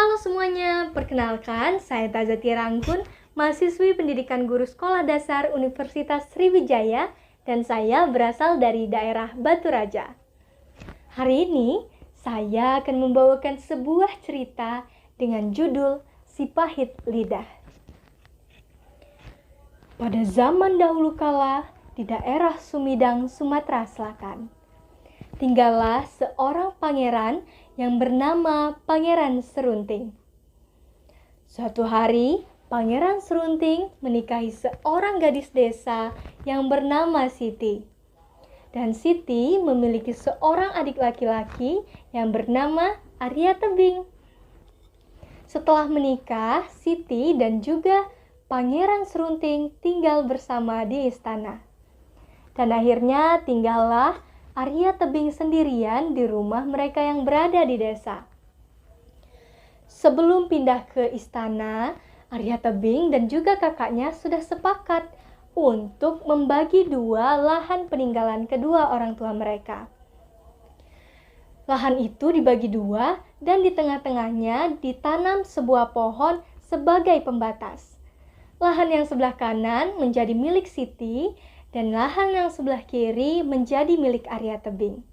Halo semuanya, perkenalkan saya Tazati Rangkun, mahasiswi pendidikan guru sekolah dasar Universitas Sriwijaya dan saya berasal dari daerah Batu Raja. Hari ini saya akan membawakan sebuah cerita dengan judul Si Pahit Lidah. Pada zaman dahulu kala di daerah Sumedang, Sumatera Selatan, tinggallah seorang pangeran yang bernama Pangeran Serunting. Suatu hari, Pangeran Serunting menikahi seorang gadis desa yang bernama Siti. Dan Siti memiliki seorang adik laki-laki yang bernama Arya Tebing. Setelah menikah, Siti dan juga Pangeran Serunting tinggal bersama di istana. Dan akhirnya tinggallah Arya Tebing sendirian di rumah mereka yang berada di desa. Sebelum pindah ke istana, Arya Tebing dan juga kakaknya sudah sepakat untuk membagi dua lahan peninggalan kedua orang tua mereka. Lahan itu dibagi dua dan di tengah-tengahnya ditanam sebuah pohon sebagai pembatas. Lahan yang sebelah kanan menjadi milik Siti dan lahan yang sebelah kiri menjadi milik Arya Tebing.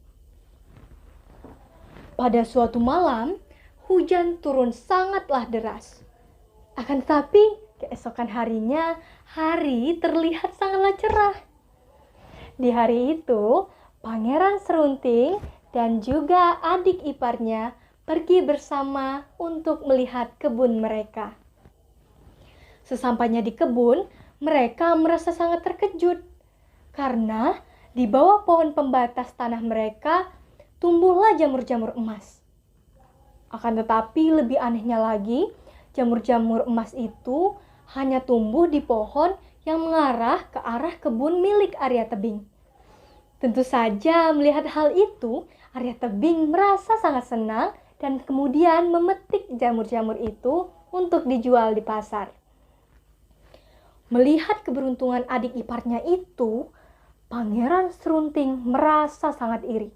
Pada suatu malam, hujan turun sangatlah deras. Akan tetapi, keesokan harinya, hari terlihat sangatlah cerah. Di hari itu, Pangeran Serunting dan juga adik iparnya pergi bersama untuk melihat kebun mereka. Sesampainya di kebun, mereka merasa sangat terkejut. Karena di bawah pohon pembatas tanah mereka tumbuhlah jamur-jamur emas. Akan tetapi lebih anehnya lagi, jamur-jamur emas itu hanya tumbuh di pohon yang mengarah ke arah kebun milik Arya Tebing. Tentu saja melihat hal itu, Arya Tebing merasa sangat senang dan kemudian memetik jamur-jamur itu untuk dijual di pasar. Melihat keberuntungan adik iparnya itu, Pangeran Serunting merasa sangat iri.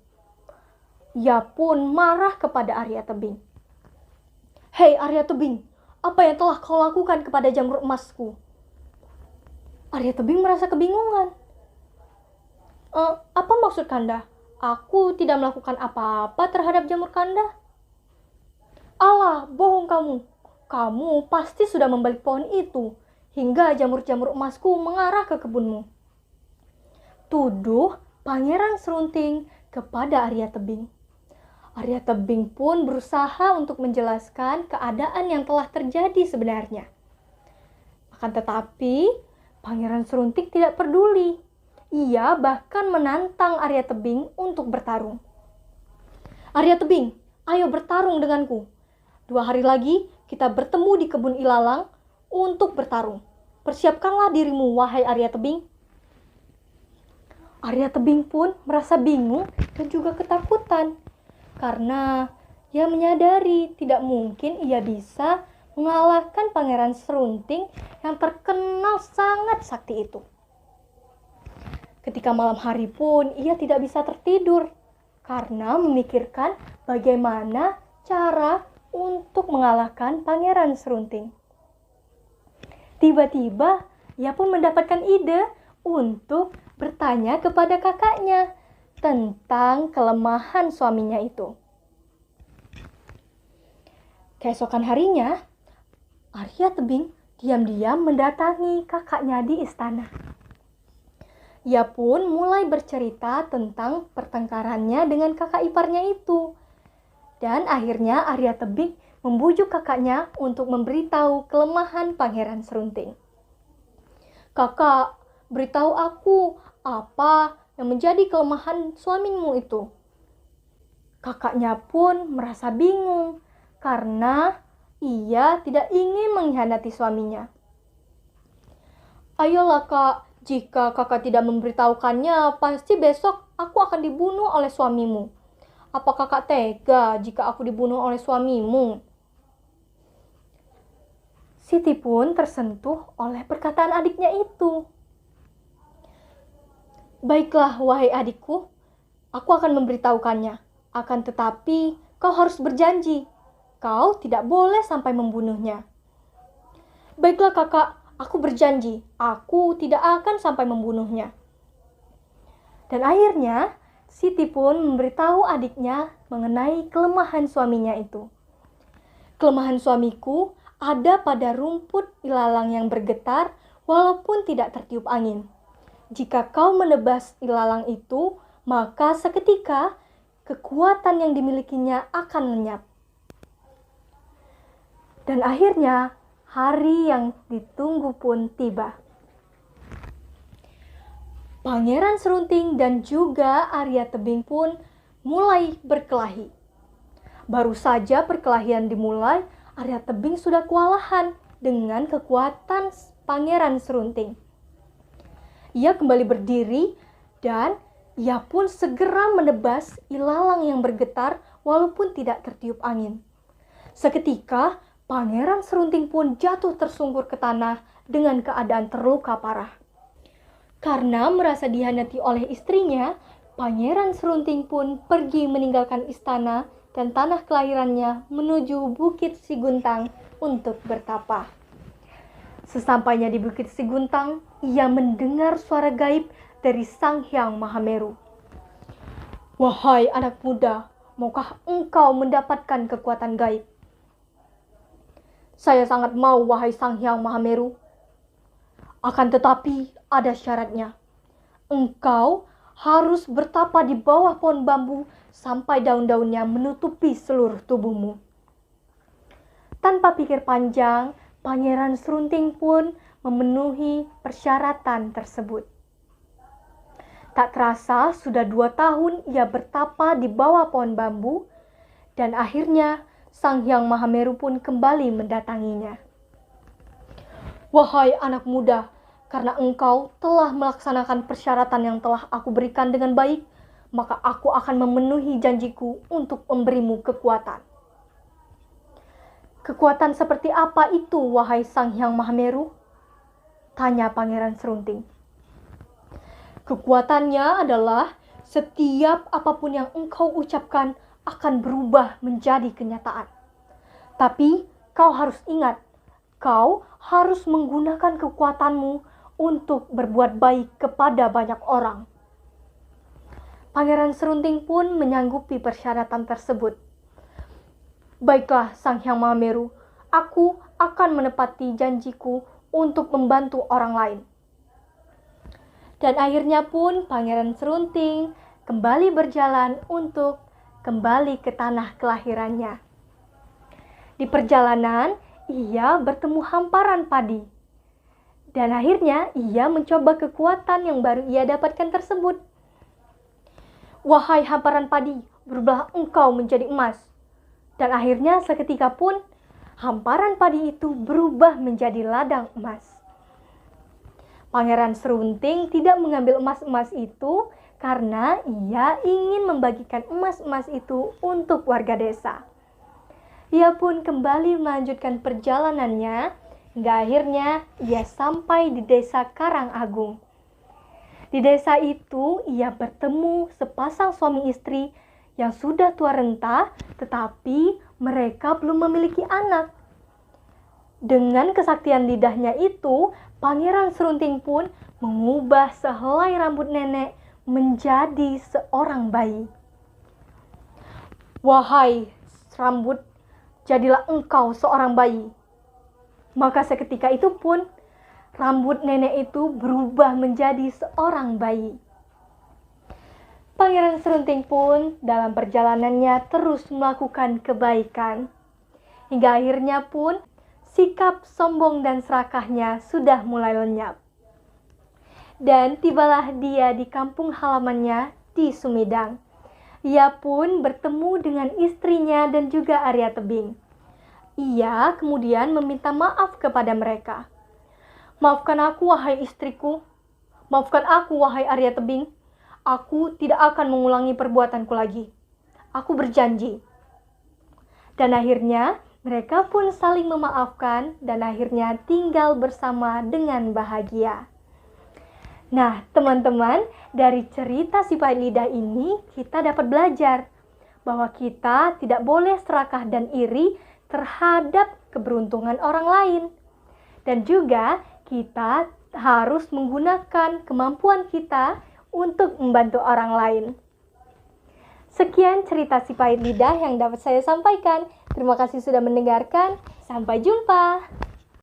Ia pun marah kepada Arya Tebing. "Hei Arya Tebing, apa yang telah kau lakukan kepada jamur emasku?" Arya Tebing merasa kebingungan. Apa maksud Kanda? Aku tidak melakukan apa-apa terhadap jamur Kanda." "Alah, bohong kamu. Kamu pasti sudah membalik pohon itu, hingga jamur-jamur emasku mengarah ke kebunmu," tuduh Pangeran Serunting kepada Arya Tebing. Arya Tebing pun berusaha untuk menjelaskan keadaan yang telah terjadi sebenarnya. Akan tetapi, Pangeran Serunting tidak peduli. Ia bahkan menantang Arya Tebing untuk bertarung. "Arya Tebing, ayo bertarung denganku. 2 hari lagi kita bertemu di kebun ilalang untuk bertarung. Persiapkanlah dirimu, wahai Arya Tebing." Arya Tebing pun merasa bingung dan juga ketakutan karena ia menyadari tidak mungkin ia bisa mengalahkan Pangeran Serunting yang terkenal sangat sakti itu. Ketika malam hari pun ia tidak bisa tertidur karena memikirkan bagaimana cara untuk mengalahkan Pangeran Serunting. Tiba-tiba ia pun mendapatkan ide untuk bertanya kepada kakaknya tentang kelemahan suaminya itu. Keesokan harinya, Arya Tebing diam-diam mendatangi kakaknya di istana. Ia pun mulai bercerita tentang pertengkarannya dengan kakak iparnya itu. Dan akhirnya Arya Tebing membujuk kakaknya untuk memberitahu kelemahan Pangeran Serunting. "Kakak, beritahu aku apa yang menjadi kelemahan suamimu itu." Kakaknya pun merasa bingung karena ia tidak ingin mengkhianati suaminya. "Ayolah kak, jika kakak tidak memberitahukannya, pasti besok aku akan dibunuh oleh suamimu. Apa kakak tega jika aku dibunuh oleh suamimu?" Siti pun tersentuh oleh perkataan adiknya itu. "Baiklah, wahai adikku, aku akan memberitahukannya. Akan tetapi, kau harus berjanji. kau tidak boleh sampai membunuhnya. Baiklah kakak, aku berjanji, aku tidak akan sampai membunuhnya. Dan akhirnya, Siti pun memberitahu adiknya mengenai kelemahan suaminya itu. Kelemahan suamiku ada pada rumput ilalang yang bergetar walaupun tidak tertiup angin. Jika kau menebas ilalang itu, maka seketika kekuatan yang dimilikinya akan lenyap. Dan akhirnya, hari yang ditunggu pun tiba. Pangeran Serunting dan juga Arya Tebing pun mulai berkelahi. Baru saja perkelahian dimulai, Arya Tebing sudah kewalahan dengan kekuatan Pangeran Serunting. Ia kembali berdiri dan ia pun segera menebas ilalang yang bergetar walaupun tidak tertiup angin. Seketika, Pangeran Serunting pun jatuh tersungkur ke tanah dengan keadaan terluka parah. Karena merasa dihianati oleh istrinya, Pangeran Serunting pun pergi meninggalkan istana dan tanah kelahirannya menuju Bukit Siguntang untuk bertapa. Sesampainya di Bukit Siguntang, ia mendengar suara gaib dari Sang Hyang Mahameru. "Wahai anak muda, maukah engkau mendapatkan kekuatan gaib?" "Saya sangat mau, wahai Sang Hyang Mahameru. Akan tetapi ada syaratnya. Engkau harus bertapa di bawah pohon bambu sampai daun-daunnya menutupi seluruh tubuhmu." Tanpa pikir panjang, Pangeran Serunting pun memenuhi persyaratan tersebut. Tak terasa sudah 2 tahun ia bertapa di bawah pohon bambu, dan akhirnya Sang Hyang Mahameru pun kembali mendatanginya. "Wahai anak muda, karena engkau telah melaksanakan persyaratan yang telah aku berikan dengan baik, maka aku akan memenuhi janjiku untuk memberimu kekuatan." "Kekuatan seperti apa itu, wahai Sang Hyang Mahameru?" tanya Pangeran Serunting. "Kekuatannya adalah setiap apapun yang engkau ucapkan akan berubah menjadi kenyataan. Tapi kau harus ingat, kau harus menggunakan kekuatanmu untuk berbuat baik kepada banyak orang." Pangeran Serunting pun menyanggupi persyaratan tersebut. "Baiklah Sang Hyang Mahameru, aku akan menepati janjiku untuk membantu orang lain." Dan akhirnya pun Pangeran Serunting kembali berjalan untuk kembali ke tanah kelahirannya. Di perjalanan, ia bertemu hamparan padi. Dan akhirnya ia mencoba kekuatan yang baru ia dapatkan tersebut. "Wahai hamparan padi, berubahlah engkau menjadi emas." Dan akhirnya seketika pun hamparan padi itu berubah menjadi ladang emas. Pangeran Serunting tidak mengambil emas-emas itu karena ia ingin membagikan emas-emas itu untuk warga desa. Ia pun kembali melanjutkan perjalanannya hingga akhirnya ia sampai di desa Karangagung. Di desa itu ia bertemu sepasang suami istri yang sudah tua renta, tetapi mereka belum memiliki anak. Dengan kesaktian lidahnya itu, Pangeran Serunting pun mengubah sehelai rambut nenek menjadi seorang bayi. "Wahai rambut, jadilah engkau seorang bayi." Maka seketika itu pun rambut nenek itu berubah menjadi seorang bayi. Pangeran Serunting pun dalam perjalanannya terus melakukan kebaikan. Hingga akhirnya pun sikap sombong dan serakahnya sudah mulai lenyap. Dan tibalah dia di kampung halamannya di Sumedang. Ia pun bertemu dengan istrinya dan juga Arya Tebing. Ia kemudian meminta maaf kepada mereka. "Maafkan aku, wahai istriku. Maafkan aku, wahai Arya Tebing. Aku tidak akan mengulangi perbuatanku lagi. Aku berjanji." Dan akhirnya mereka pun saling memaafkan dan akhirnya tinggal bersama dengan bahagia. Nah, teman-teman, dari cerita si pahit lidah ini kita dapat belajar bahwa kita tidak boleh serakah dan iri terhadap keberuntungan orang lain. Dan juga kita harus menggunakan kemampuan kita untuk membantu orang lain. Sekian cerita si pahit lidah yang dapat saya sampaikan. Terima kasih sudah mendengarkan. Sampai jumpa.